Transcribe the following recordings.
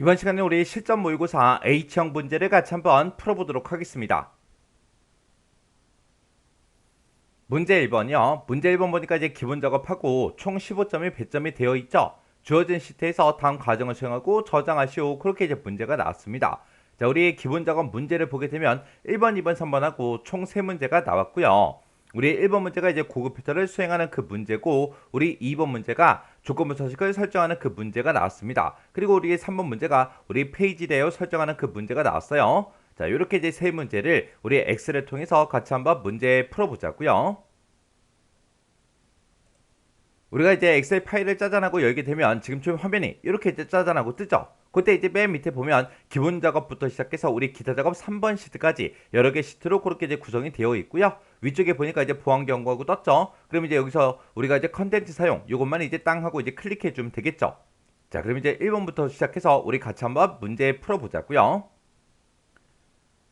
이번 시간에 우리 실전 모의고사 H형 문제를 같이 한번 풀어보도록 하겠습니다. 문제 1번이요. 문제 1번 보니까 이제 기본 작업하고 총 15점이 배점이 되어 있죠. 주어진 시트에서 다음 과정을 수행하고 저장하시오. 그렇게 이제 문제가 나왔습니다. 자, 우리 기본 작업 문제를 보게 되면 1번, 2번, 3번하고 총 3문제가 나왔고요. 우리 1번 문제가 이제 고급 필터를 수행하는 그 문제고, 우리 2번 문제가 조건부 서식을 설정하는 그 문제가 나왔습니다. 그리고 우리 3번 문제가 우리 페이지 레이아웃 설정하는 그 문제가 나왔어요. 자, 이렇게 이제 세 문제를 우리 엑셀을 통해서 같이 한번 문제 풀어보자고요. 우리가 이제 엑셀 파일을 짜잔하고 열게 되면 지금처럼 화면이 이렇게 이제 짜잔하고 뜨죠. 그때 이제 맨 밑에 보면 기본 작업부터 시작해서 우리 기타 작업 3번 시트까지 여러 개 시트로 그렇게 이제 구성이 되어 있고요. 위쪽에 보니까 이제 보안 경고하고 떴죠. 그럼 이제 여기서 우리가 이제 컨텐츠 사용 요것만 이제 땅 하고 이제 클릭해 주면 되겠죠. 자, 그럼 이제 1번부터 시작해서 우리 같이 한번 문제 풀어보자고요.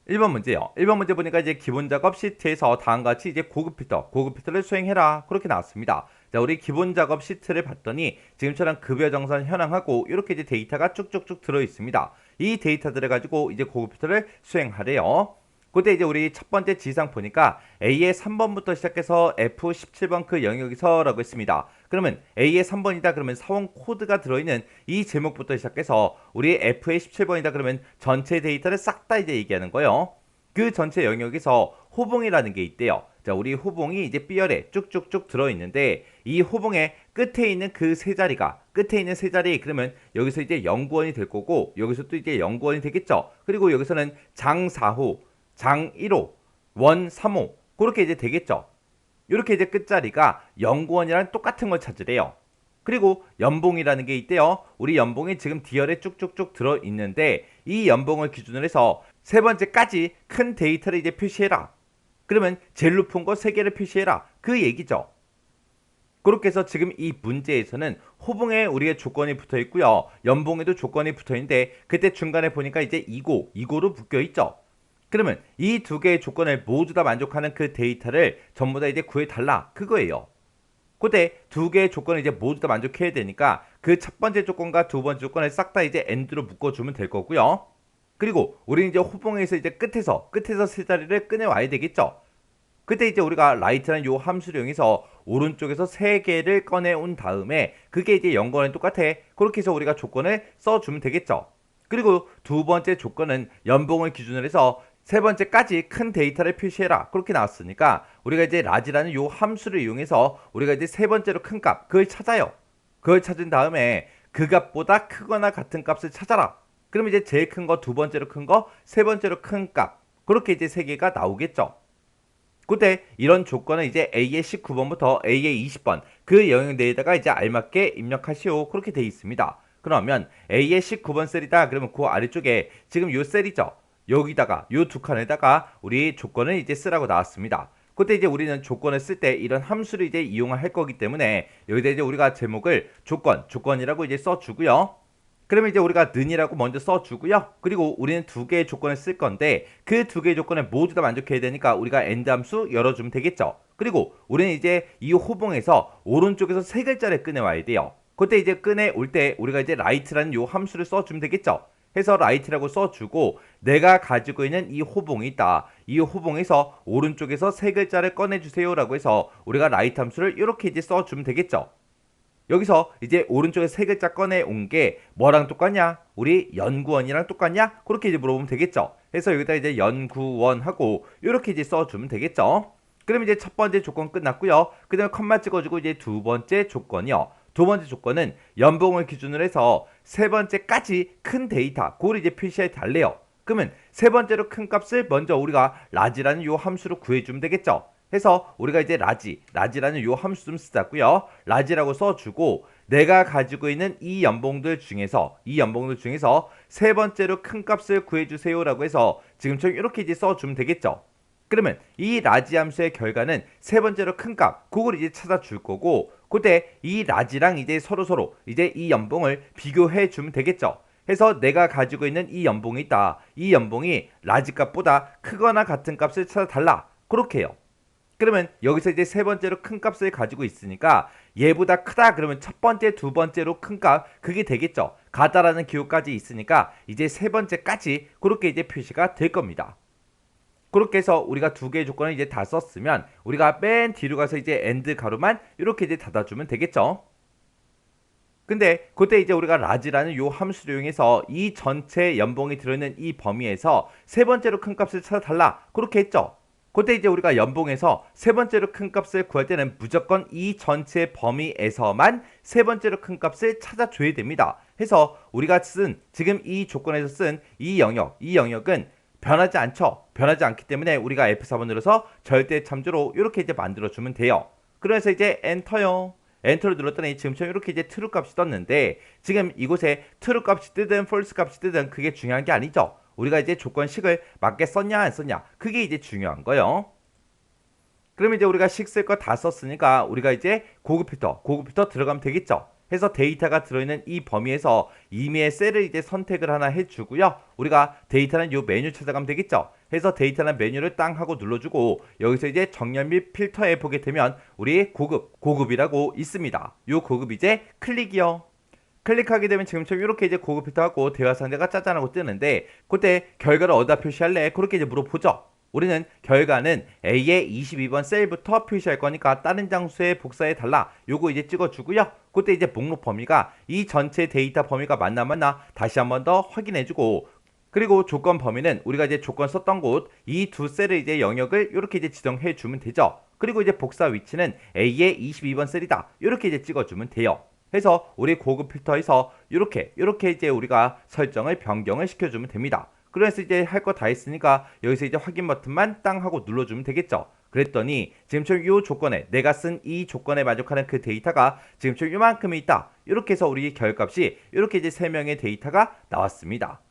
1번 문제요. 1번 문제 보니까 이제 기본 작업 시트에서 다음과 같이 이제 고급 필터를 수행해라. 그렇게 나왔습니다. 자, 우리 기본 작업 시트를 봤더니 지금처럼 급여 정산 현황하고 이렇게 이제 데이터가 쭉쭉쭉 들어 있습니다. 이 데이터들을 가지고 이제 고급 필터를 수행하래요. 그때 이제 우리 첫 번째 지상 보니까 A의 3번부터 시작해서 F17번 그 영역에서라고 했습니다. 그러면 A의 3번이다 그러면 사원 코드가 들어있는 이 제목부터 시작해서 우리 F의 17번이다 그러면 전체 데이터를 싹 다 이제 얘기하는 거예요. 그 전체 영역에서 호봉이라는 게 있대요. 자, 우리 호봉이 이제 B열에 쭉쭉쭉 들어있는데 이 호봉의 끝에 있는 그 세 자리가 끝에 있는 세 자리 그러면 여기서 이제 0구원이 될 거고 여기서 또 이제 0구원이 되겠죠. 그리고 여기서는 장 4호 장 1호, 원 3호 그렇게 이제 되겠죠. 이렇게 이제 끝자리가 연구원이랑 똑같은 걸 찾으래요. 그리고 연봉이라는 게 있대요. 우리 연봉이 지금 D열에 쭉쭉쭉 들어있는데 이 연봉을 기준으로 해서 세 번째까지 큰 데이터를 이제 표시해라. 그러면 제일 높은 거 3개를 표시해라. 그 얘기죠. 그렇게 해서 지금 이 문제에서는 호봉에 우리의 조건이 붙어 있고요. 연봉에도 조건이 붙어 있는데 그때 중간에 보니까 이제 이고로 묶여 있죠. 그러면 이 두 개의 조건을 모두 다 만족하는 그 데이터를 전부 다 이제 구해달라. 그거예요. 그때 두 개의 조건을 이제 모두 다 만족해야 되니까 그 첫 번째 조건과 두 번째 조건을 싹 다 이제 AND로 묶어주면 될 거고요. 그리고 우리는 이제 호봉에서 이제 끝에서 세 자리를 꺼내와야 되겠죠. 그때 이제 우리가 라이트라는 요 함수를 이용해서 오른쪽에서 세 개를 꺼내온 다음에 그게 이제 연관이 똑같아. 그렇게 해서 우리가 조건을 써주면 되겠죠. 그리고 두 번째 조건은 연봉을 기준으로 해서 세 번째까지 큰 데이터를 표시해라. 그렇게 나왔으니까 우리가 이제 라지라는 요 함수를 이용해서 우리가 이제 세 번째로 큰 값, 그걸 찾아요. 그걸 찾은 다음에 그 값보다 크거나 같은 값을 찾아라. 그러면 이제 제일 큰 거, 두 번째로 큰 거, 세 번째로 큰 값. 그렇게 이제 세 개가 나오겠죠. 그때 이런 조건은 이제 A의 19번부터 A의 20번 그 영역 내에다가 이제 알맞게 입력하시오. 그렇게 되어 있습니다. 그러면 A의 19번 셀이다. 그러면 그 아래쪽에 지금 요 셀이죠. 여기다가 요 두 칸에다가 우리 조건을 이제 쓰라고 나왔습니다. 그때 이제 우리는 조건을 쓸 때 이런 함수를 이제 이용할 거기 때문에 여기다 이제 우리가 제목을 조건이라고 이제 써주고요. 그러면 이제 우리가 는이라고 먼저 써주고요. 그리고 우리는 두 개의 조건을 쓸 건데 그 두 개의 조건을 모두 다 만족해야 되니까 우리가 AND 함수 열어주면 되겠죠. 그리고 우리는 이제 이 호봉에서 오른쪽에서 세 글자를 꺼내와야 돼요. 그때 이제 꺼내올 때 우리가 이제 라이트라는 요 함수를 써주면 되겠죠. 해서 라이트라고 써주고 내가 가지고 있는 이 호봉이 있다. 이 호봉에서 오른쪽에서 세 글자를 꺼내주세요 라고 해서 우리가 라이트 함수를 이렇게 이제 써주면 되겠죠. 여기서 이제 오른쪽에 세 글자 꺼내 온 게 뭐랑 똑같냐? 우리 연구원이랑 똑같냐? 그렇게 이제 물어보면 되겠죠. 그래서 여기다 이제 연구원하고 이렇게 이제 써주면 되겠죠. 그럼 이제 첫 번째 조건 끝났고요. 그 다음에 컴마 찍어주고 이제 두 번째 조건이요. 두 번째 조건은 연봉을 기준으로 해서 세 번째까지 큰 데이터, 그걸 이제 표시해 달래요. 그러면 세 번째로 큰 값을 먼저 우리가 라지라는 요 함수로 구해주면 되겠죠. 해서 우리가 이제 라지라는 요 함수 좀 쓰자고요. 라지라고 써주고 내가 가지고 있는 이 연봉들 중에서 세 번째로 큰 값을 구해주세요라고 해서 지금처럼 이렇게 이제 써주면 되겠죠. 그러면 이 라지 함수의 결과는 세 번째로 큰 값, 그걸 이제 찾아줄 거고 그때 이 라지랑 이제 서로 이제 이 연봉을 비교해 주면 되겠죠. 해서 내가 가지고 있는 이 연봉이 있다. 이 연봉이 라지 값보다 크거나 같은 값을 찾아달라. 그렇게 해요. 그러면 여기서 이제 세 번째로 큰 값을 가지고 있으니까 얘보다 크다 그러면 첫 번째, 두 번째로 큰 값 그게 되겠죠. 같다라는 기호까지 있으니까 이제 세 번째까지 그렇게 이제 표시가 될 겁니다. 그렇게 해서 우리가 두 개의 조건을 이제 다 썼으면 우리가 맨 뒤로 가서 이제 엔드 가로만 이렇게 이제 닫아주면 되겠죠. 근데 그때 이제 우리가 라지라는 요 함수를 이용해서 이 전체 연봉이 들어있는 이 범위에서 세 번째로 큰 값을 찾아달라 그렇게 했죠. 그때 이제 우리가 연봉에서 세 번째로 큰 값을 구할 때는 무조건 이 전체 범위에서만 세 번째로 큰 값을 찾아줘야 됩니다. 해서 우리가 쓴 지금 이 조건에서 쓴 이 영역은 변하지 않죠. 변하지 않기 때문에 우리가 F4번 눌러서 절대 참조로 이렇게 이제 만들어주면 돼요. 그래서 이제 엔터요. 엔터를 눌렀더니 지금처럼 이렇게 이제 true 값이 떴는데 지금 이곳에 true 값이 뜨든 false 값이 뜨든 그게 중요한 게 아니죠. 우리가 이제 조건식을 맞게 썼냐 안 썼냐 그게 이제 중요한 거예요. 그러면 이제 우리가 식 쓸 거 다 썼으니까 우리가 이제 고급 필터 들어가면 되겠죠. 해서 데이터가 들어있는 이 범위에서 임의의 셀을 이제 선택을 하나 해주고요. 우리가 데이터는 요 메뉴 찾아가면 되겠죠. 해서 데이터는 메뉴를 땅 하고 눌러주고 여기서 이제 정렬 및 필터에 보게 되면 우리 고급이라고 있습니다. 요 고급 이제 클릭이요. 클릭하게 되면 지금처럼 이렇게 이제 고급 필터하고 대화 상자가 짜잔하고 뜨는데 그때 결과를 어디다 표시할래? 그렇게 이제 물어보죠. 우리는 결과는 A의 22번 셀부터 표시할 거니까 다른 장소에 복사해 달라. 요거 이제 찍어주고요. 그때 이제 목록 범위가 이 전체 데이터 범위가 맞나 다시 한 번 더 확인해주고 그리고 조건 범위는 우리가 이제 조건 썼던 곳 이 두 셀을 이제 영역을 이렇게 이제 지정해 주면 되죠. 그리고 이제 복사 위치는 A의 22번 셀이다. 이렇게 이제 찍어주면 돼요. 해서 우리 고급 필터에서 이렇게 이제 우리가 설정을 변경을 시켜주면 됩니다. 그래서 이제 할 거 다 했으니까 여기서 이제 확인 버튼만 땅 하고 눌러주면 되겠죠. 그랬더니 지금처럼 이 조건에 내가 쓴 이 조건에 만족하는 그 데이터가 지금처럼 이만큼이 있다. 이렇게 해서 우리 결값이 이렇게 이제 3명의 데이터가 나왔습니다.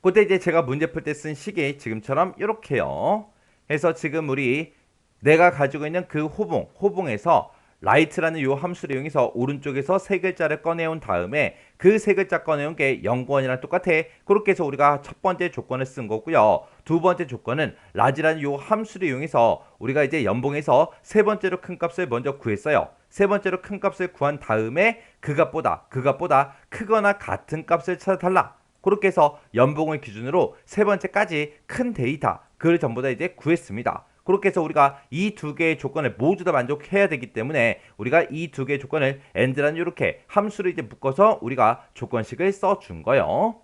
그때 이제 제가 문제 풀 때 쓴 식이 지금처럼 이렇게요. 해서 지금 우리 내가 가지고 있는 그 호봉에서 라이트라는 요 함수를 이용해서 오른쪽에서 세 글자를 꺼내온 다음에 그 세 글자 꺼내온 게 0번이랑 똑같아. 그렇게 해서 우리가 첫 번째 조건을 쓴 거고요. 두 번째 조건은 라지라는 요 함수를 이용해서 우리가 이제 연봉에서 세 번째로 큰 값을 먼저 구했어요. 세 번째로 큰 값을 구한 다음에 그 값보다 크거나 같은 값을 찾아달라. 그렇게 해서 연봉을 기준으로 세 번째까지 큰 데이터 그를 전부 다 이제 구했습니다. 그렇게 해서 우리가 이 두 개의 조건을 모두 다 만족해야 되기 때문에 우리가 이 두 개의 조건을 and라는 이렇게 함수를 이제 묶어서 우리가 조건식을 써준 거예요.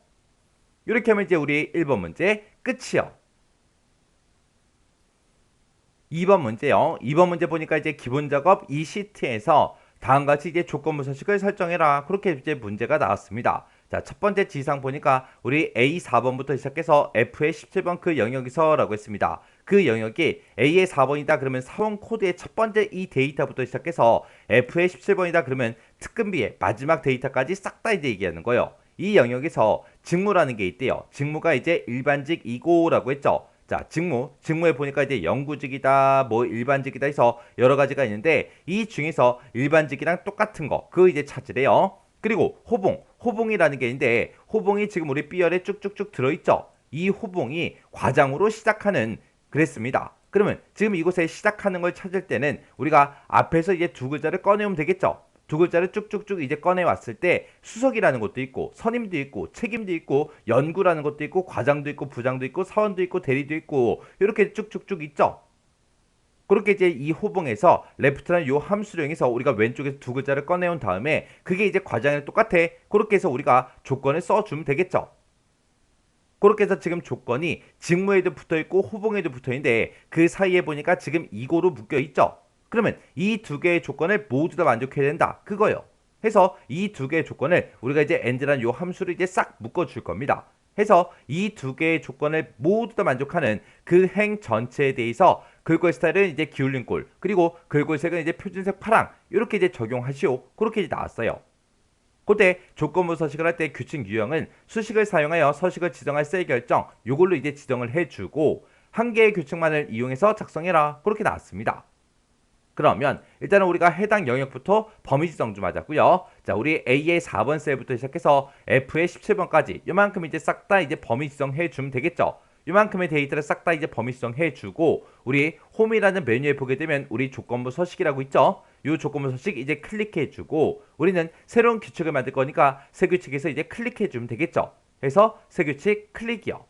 이렇게 하면 이제 우리 1번 문제 끝이요. 2번 문제요. 2번 문제 보니까 이제 기본 작업 이 시트에서 다음과 같이 이제 조건부서식을 설정해라. 그렇게 이제 문제가 나왔습니다. 자, 첫 번째 지상 보니까 우리 A4번부터 시작해서 F의 17번 그 영역에서라고 했습니다. 그 영역이 A의 4번이다 그러면 사원 코드의 첫 번째 이 데이터부터 시작해서 F의 17번이다 그러면 특근비의 마지막 데이터까지 싹 다 이제 얘기하는 거예요. 이 영역에서 직무라는 게 있대요. 직무가 이제 일반직이고라고 했죠. 자, 직무에 보니까 이제 영구직이다, 뭐 일반직이다 해서 여러 가지가 있는데 이 중에서 일반직이랑 똑같은 거, 그거 이제 찾으래요. 그리고 호봉이라는 게 있는데 호봉이 지금 우리 B열에 쭉쭉쭉 들어있죠. 이 호봉이 과장으로 시작하는 그랬습니다. 그러면 지금 이곳에 시작하는 걸 찾을 때는 우리가 앞에서 이제 두 글자를 꺼내오면 되겠죠. 두 글자를 쭉쭉쭉 이제 꺼내왔을 때 수석이라는 것도 있고 선임도 있고 책임도 있고 연구라는 것도 있고 과장도 있고 부장도 있고 사원도 있고 대리도 있고 이렇게 쭉쭉쭉 있죠. 그렇게 이제 이 호봉에서 레프트라는 요 함수를 이용해서 우리가 왼쪽에서 두 글자를 꺼내온 다음에 그게 이제 과장이랑 똑같아. 그렇게 해서 우리가 조건을 써주면 되겠죠. 그렇게 해서 지금 조건이 직무에도 붙어있고 호봉에도 붙어있는데 그 사이에 보니까 지금 이고로 묶여있죠. 그러면 이 두 개의 조건을 모두 다 만족해야 된다. 그거요. 해서 이 두 개의 조건을 우리가 이제 and라는 요 함수를 이제 싹 묶어줄 겁니다. 해서 이 두 개의 조건을 모두 다 만족하는 그 행 전체에 대해서 글꼴 스타일은 이제 기울린 꼴 그리고 글꼴 색은 이제 표준색 파랑 이렇게 이제 적용하시오. 그렇게 이제 나왔어요. 그때 조건부 서식을 할 때 규칙 유형은 수식을 사용하여 서식을 지정할 셀 결정 요걸로 이제 지정을 해주고 한 개의 규칙만을 이용해서 작성해라. 그렇게 나왔습니다. 그러면 일단은 우리가 해당 영역부터 범위 지정 좀 하자고요. 자, 우리 A의 4번 셀부터 시작해서 F의 17번까지 요만큼 이제 싹 다 이제 범위 지정해 주면 되겠죠. 이만큼의 데이터를 싹 다 이제 범위 수정해주고 우리 홈이라는 메뉴에 보게 되면 우리 조건부 서식이라고 있죠. 이 조건부 서식 이제 클릭해주고 우리는 새로운 규칙을 만들 거니까 새 규칙에서 이제 클릭해주면 되겠죠. 그래서 새 규칙 클릭이요.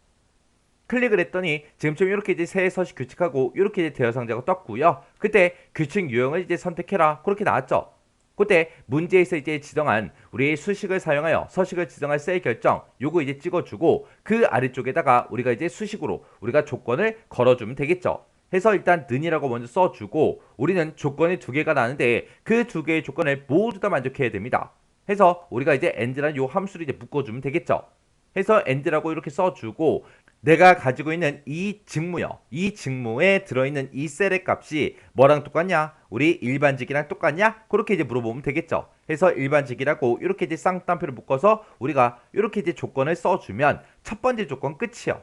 클릭을 했더니 지금처럼 이렇게 이제 새 서식 규칙하고 이렇게 이제 대여 상자가 떴고요. 그때 규칙 유형을 이제 선택해라 그렇게 나왔죠. 그때 문제에서 이제 지정한 우리 수식을 사용하여 서식을 지정할 셀 결정 요거 이제 찍어주고 그 아래쪽에다가 우리가 이제 수식으로 우리가 조건을 걸어주면 되겠죠. 해서 일단 는이라고 먼저 써주고 우리는 조건이 두 개가 나는데 그 두 개의 조건을 모두 다 만족해야 됩니다. 해서 우리가 이제 and라는 요 함수를 이제 묶어주면 되겠죠. 해서 and라고 이렇게 써주고 내가 가지고 있는 이 직무요. 이 직무에 들어있는 이 셀의 값이 뭐랑 똑같냐? 우리 일반직이랑 똑같냐? 그렇게 이제 물어보면 되겠죠. 해서 일반직이라고 이렇게 이제 쌍따옴표를 묶어서 우리가 이렇게 이제 조건을 써주면 첫 번째 조건 끝이요.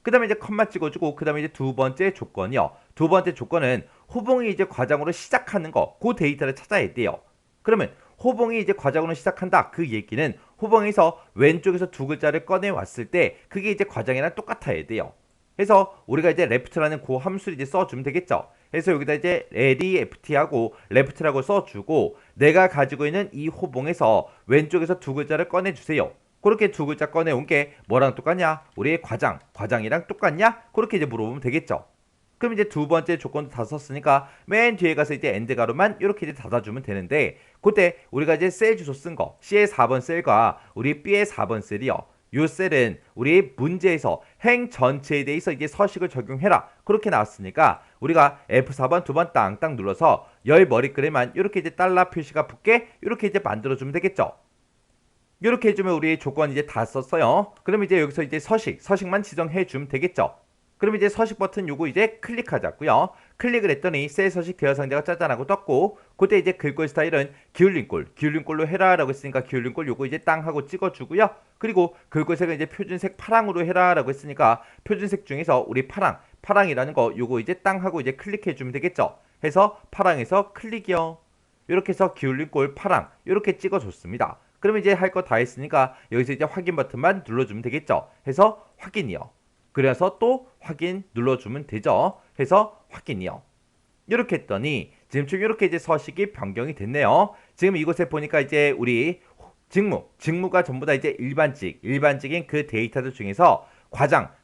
그 다음에 이제 컴마 찍어주고 그 다음에 이제 두 번째 조건이요. 두 번째 조건은 호봉이 이제 과장으로 시작하는 거, 그 데이터를 찾아야 돼요. 그러면 호봉이 이제 과장으로 시작한다. 그 얘기는 호봉에서 왼쪽에서 두 글자를 꺼내 왔을 때 그게 이제 과장이랑 똑같아야 돼요. 그래서 우리가 이제 left라는 그 함수를 이제 써주면 되겠죠. 그래서 여기다 이제 left하고 left라고 써주고 내가 가지고 있는 이 호봉에서 왼쪽에서 두 글자를 꺼내주세요. 그렇게 두 글자 꺼내온 게 뭐랑 똑같냐? 우리의 과장이랑 똑같냐? 그렇게 이제 물어보면 되겠죠. 그럼 이제 두 번째 조건도 다 썼으니까 맨 뒤에 가서 이제 엔드 가로만 이렇게 이제 닫아주면 되는데 그때 우리가 이제 셀 주소 쓴 거 C의 4번 셀과 우리 B의 4번 셀이요. 요 셀은 우리 문제에서 행 전체에 대해서 이제 서식을 적용해라 그렇게 나왔으니까 우리가 F4번 두 번 땅땅 눌러서 열 머리글에만 이렇게 이제 달러 표시가 붙게 이렇게 이제 만들어주면 되겠죠. 이렇게 해주면 우리 조건 이제 다 썼어요. 그럼 이제 여기서 이제 서식만 지정해주면 되겠죠. 그럼 이제 서식 버튼 요거 이제 클릭하자고요. 클릭을 했더니 셀 서식 대여 상자가 짜잔하고 떴고 그때 이제 글꼴 스타일은 기울린 꼴로 해라 라고 했으니까 기울린 꼴 요거 이제 땅 하고 찍어주고요. 그리고 글꼴색은 이제 표준색 파랑으로 해라 라고 했으니까 표준색 중에서 우리 파랑이라는 거 요거 이제 땅 하고 이제 클릭해주면 되겠죠. 해서 파랑에서 클릭이요. 이렇게 해서 기울린 꼴 파랑 이렇게 찍어줬습니다. 그러면 이제 할 거 다 했으니까 여기서 이제 확인 버튼만 눌러주면 되겠죠. 해서 확인이요. 그래서 또 확인 눌러주면 되죠. 해서 확인이요. 이렇게 했더니 지금 이렇게 이제 서식이 변경이 됐네요. 지금 이곳에 보니까 이제 우리 직무가 전부 다 이제 일반직인 그 데이터들 중에서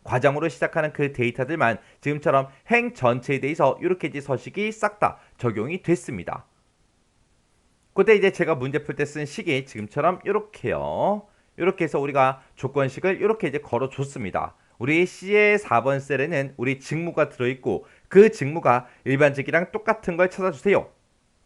과장으로 시작하는 그 데이터들만 지금처럼 행 전체에 대해서 이렇게 이제 서식이 싹 다 적용이 됐습니다. 그때 이제 제가 문제 풀 때 쓴 식이 지금처럼 이렇게요. 이렇게 해서 우리가 조건식을 이렇게 이제 걸어줬습니다. 우리 C의 4번 셀에는 우리 직무가 들어있고 그 직무가 일반직이랑 똑같은 걸 찾아주세요.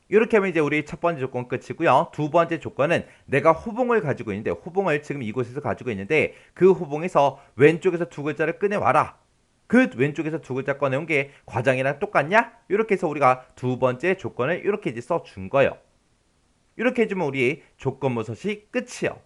이렇게 하면 이제 우리 첫 번째 조건 끝이고요. 두 번째 조건은 내가 호봉을 가지고 있는데 호봉을 지금 이곳에서 가지고 있는데 그 호봉에서 왼쪽에서 두 글자를 꺼내와라. 그 왼쪽에서 두 글자 꺼내온 게 과장이랑 똑같냐? 이렇게 해서 우리가 두 번째 조건을 이렇게 이제 써준 거예요. 이렇게 해주면 우리 조건부 서식 끝이요.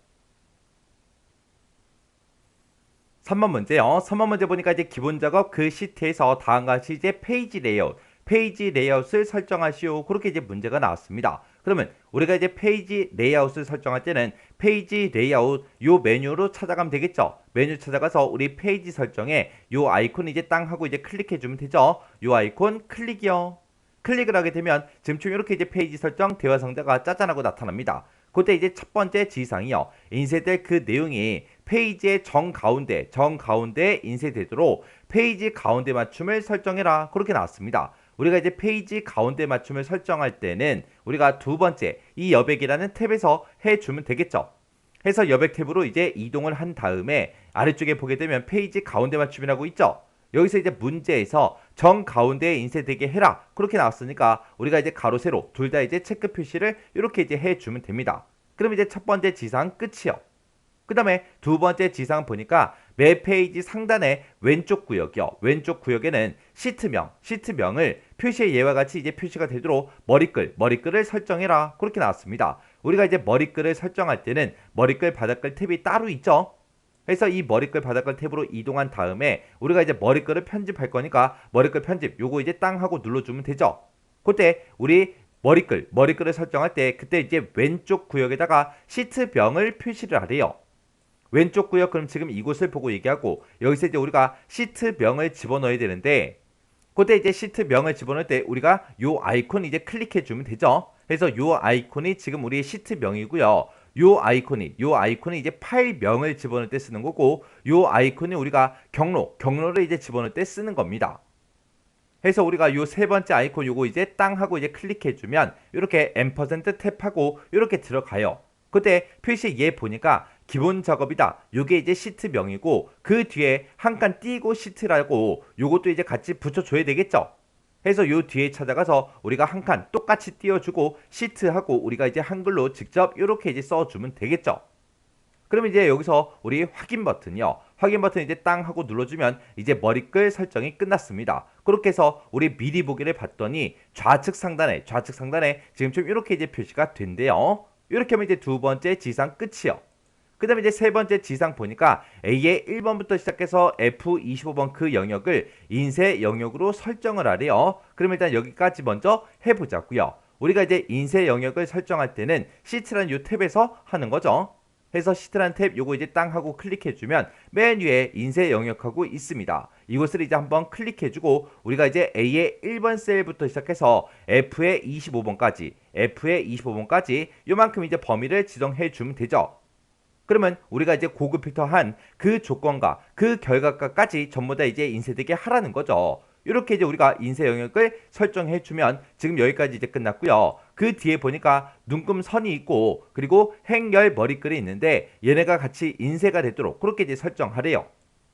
3번 문제요. 3번 문제 보니까 이제 기본 작업 그 시트에서 다음과 같이 이제 페이지 레이아웃을 설정하시오. 그렇게 이제 문제가 나왔습니다. 그러면 우리가 이제 페이지 레이아웃을 설정할 때는 페이지 레이아웃 요 메뉴로 찾아가면 되겠죠. 메뉴 찾아가서 우리 페이지 설정에 요 아이콘 이제 땅 하고 이제 클릭해 주면 되죠. 요 아이콘 클릭이요. 클릭을 하게 되면 지금 이렇게 이제 페이지 설정 대화 상자가 짜잔하고 나타납니다. 그때 이제 첫 번째 지시사항이요. 인쇄될 그 내용이 페이지의 정가운데에 인쇄되도록 페이지 가운데 맞춤을 설정해라. 그렇게 나왔습니다. 우리가 이제 페이지 가운데 맞춤을 설정할 때는 우리가 두 번째 이 여백이라는 탭에서 해주면 되겠죠. 해서 여백 탭으로 이제 이동을 한 다음에 아래쪽에 보게 되면 페이지 가운데 맞춤이라고 있죠. 여기서 이제 문제에서 정 가운데에 인쇄되게 해라. 그렇게 나왔으니까 우리가 이제 가로 세로 둘 다 이제 체크 표시를 이렇게 이제 해주면 됩니다. 그럼 이제 첫 번째 지상 끝이요. 그 다음에 두 번째 지상 보니까 매 페이지 상단의 왼쪽 구역이요. 왼쪽 구역에는 시트명을 표시의 예와 같이 이제 표시가 되도록 머리글을 설정해라. 그렇게 나왔습니다. 우리가 이제 머리글을 설정할 때는 머리글 바닥글 탭이 따로 있죠. 그래서 이 머리글 바닥글 탭으로 이동한 다음에 우리가 이제 머리글을 편집할 거니까 머리글 편집 요거 이제 땅 하고 눌러주면 되죠. 그때 우리 머리글을 설정할 때 그때 이제 왼쪽 구역에다가 시트명을 표시를 하래요. 왼쪽 구역 그럼 지금 이곳을 보고 얘기하고 여기서 이제 우리가 시트명을 집어넣어야 되는데 그때 이제 시트명을 집어넣을 때 우리가 요 아이콘 이제 클릭해 주면 되죠. 그래서 요 아이콘이 지금 우리의 시트명이고요. 요 아이콘이 이제 파일명을 집어넣을 때 쓰는 거고 요 아이콘이 우리가 경로를 이제 집어넣을 때 쓰는 겁니다. 그래서 우리가 요 세 번째 아이콘 요거 이제 땅 하고 이제 클릭해 주면 이렇게 앰퍼센트 탭하고 이렇게 들어가요. 그때 표시 얘 보니까 기본 작업이다. 요게 이제 시트명이고 그 뒤에 한 칸 띄고 시트라고 요것도 이제 같이 붙여줘야 되겠죠. 그래서 요 뒤에 찾아가서 우리가 한 칸 똑같이 띄워주고 시트하고 우리가 이제 한글로 직접 이렇게 이제 써주면 되겠죠. 그럼 이제 여기서 우리 확인 버튼이요. 확인 버튼 이제 땅 하고 눌러주면 이제 머리끌 설정이 끝났습니다. 그렇게 해서 우리 미리 보기를 봤더니 좌측 상단에 지금 좀 이렇게 이제 표시가 된대요. 이렇게 하면 이제 두 번째 지상 끝이요. 그 다음에 이제 세 번째 지상 보니까 A의 1번부터 시작해서 F25번 그 영역을 인쇄 영역으로 설정을 하래요. 그럼 일단 여기까지 먼저 해보자고요. 우리가 이제 인쇄 영역을 설정할 때는 시트라는 요 탭에서 하는 거죠. 해서 시트란 탭 요거 이제 땅 하고 클릭해주면 맨 위에 인쇄 영역하고 있습니다. 이곳을 이제 한번 클릭해주고 우리가 이제 A의 1번 셀부터 시작해서 F의 25번까지 요만큼 이제 범위를 지정해주면 되죠. 그러면 우리가 이제 고급 필터한 그 조건과 그 결과값까지 전부 다 이제 인쇄되게 하라는 거죠. 이렇게 이제 우리가 인쇄 영역을 설정해 주면 지금 여기까지 이제 끝났고요. 그 뒤에 보니까 눈금선이 있고 그리고 행렬 머리글이 있는데 얘네가 같이 인쇄가 되도록 그렇게 이제 설정하래요.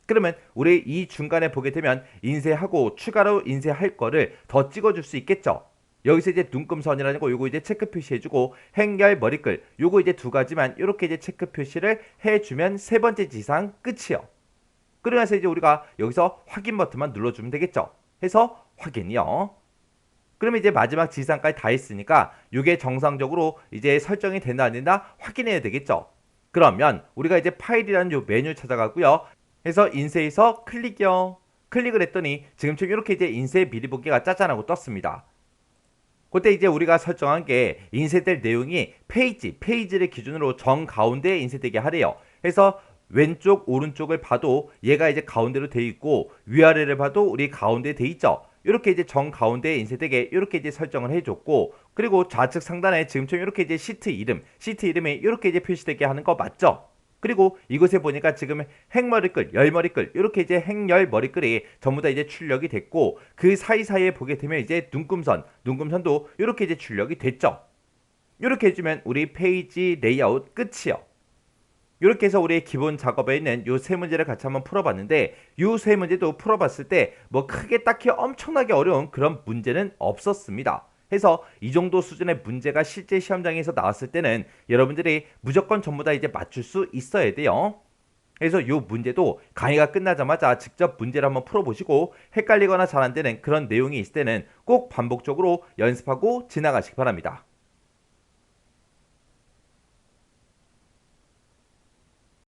그러면 우리 이 중간에 보게 되면 인쇄하고 추가로 인쇄할 거를 더 찍어줄 수 있겠죠. 여기서 이제 눈금선이라는 거 요거 이제 체크 표시해주고 행렬 머리글 요거 이제 두 가지만 이렇게 이제 체크 표시를 해주면 세 번째 지상 끝이요. 그러면서 이제 우리가 여기서 확인 버튼만 눌러주면 되겠죠. 해서 확인이요. 그러면 이제 마지막 지상까지 다 했으니까 이게 정상적으로 이제 설정이 되나 안 되나 확인해야 되겠죠. 그러면 우리가 이제 파일이라는 요 메뉴 찾아가고요. 해서 인쇄에서 클릭이요. 클릭을 했더니 지금처럼 이렇게 이제 인쇄 미리 보기가 짜잔하고 떴습니다. 그때 이제 우리가 설정한 게 인쇄될 내용이 페이지를 기준으로 정 가운데에 인쇄되게 하래요. 그래서 왼쪽 오른쪽을 봐도 얘가 이제 가운데로 돼 있고 위아래를 봐도 우리 가운데에 돼 있죠. 이렇게 이제 정 가운데에 인쇄되게 이렇게 이제 설정을 해줬고 그리고 좌측 상단에 지금처럼 이렇게 이제 시트 이름이 이렇게 이제 표시되게 하는 거 맞죠? 그리고 이곳에 보니까 지금 행머리글, 열머리글 이렇게 이제 행열머리글이 전부 다 이제 출력이 됐고 그 사이사이에 보게 되면 이제 눈금선도 이렇게 이제 출력이 됐죠. 이렇게 해주면 우리 페이지 레이아웃 끝이요. 이렇게 해서 우리의 기본 작업에 있는 요 세 문제를 같이 한번 풀어봤는데 요 세 문제도 풀어봤을 때 뭐 크게 딱히 엄청나게 어려운 그런 문제는 없었습니다. 해서 이 정도 수준의 문제가 실제 시험장에서 나왔을 때는 여러분들이 무조건 전부 다 이제 맞출 수 있어야 돼요. 그래서 이 문제도 강의가 끝나자마자 직접 문제를 한번 풀어보시고 헷갈리거나 잘 안 되는 그런 내용이 있을 때는 꼭 반복적으로 연습하고 지나가시기 바랍니다.